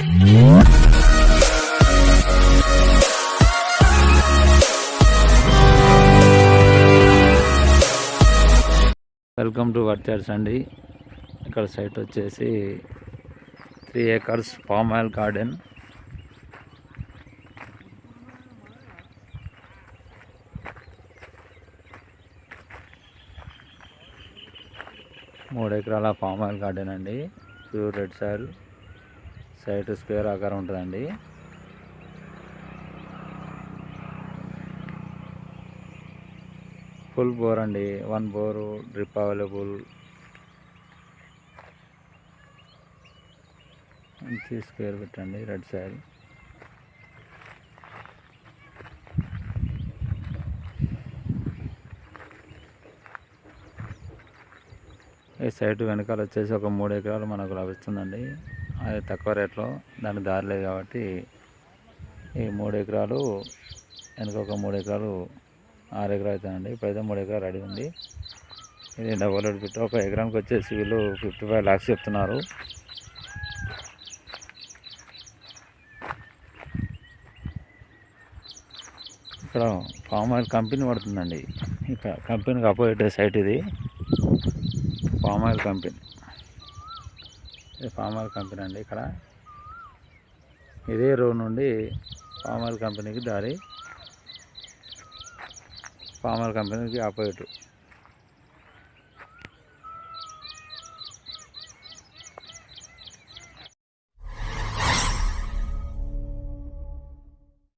Welcome to వర్చర్స్ అండి. ఇక్కడ site వచ్చేసి 3 acres పామ్ ఆయిల్ గార్డెన్. మూడు ఎకరాల పామ్ ఆయిల్ గార్డెన్ అండి. Pure red soil. Site square ఆకారం ఉంటుందండి. ఫుల్ బోర్ అండి, 1 బోరు, డ్రిప్ అవైలబుల్. మంచి స్క్వేర్ పెట్టండి, రెడ్ సాయిల్. ఈ సైట్ వెనకాల వచ్చేసి ఒక 3 ఎకరాలు మనకు లభిస్తుందండి. అది తక్కువ రేట్లో, దానికి దారి లేదు కాబట్టి ఈ 3 ఎకరాలు వెనక ఒక 3 ఎకరాలు 6 ఎకరాలు అవుతాయండి. ఇప్పుడైతే 3 ఎకరాలు రెడీ ఉంది. ఇది డబల్ రోడ్ బిట్. ఒక ఎకరానికి వచ్చేసి వీళ్ళు 55 lakhs చెప్తున్నారు. ఇక్కడ పామ్ ఆయిల్ కంపెనీ పడుతుందండి. ఇక్కడ కంపెనీకి అపోజిట్ సైట్ ఇది. పామ్ ఆయిల్ కంపెనీ, ఇది పామ్ ఆయిల్ కంపెనీ అండి. ఇక్కడ ఇదే రోడ్ నుండి పామ్ ఆయిల్ కంపెనీకి దారి. పామ్ ఆయిల్ కంపెనీకి ఆపోజిట్.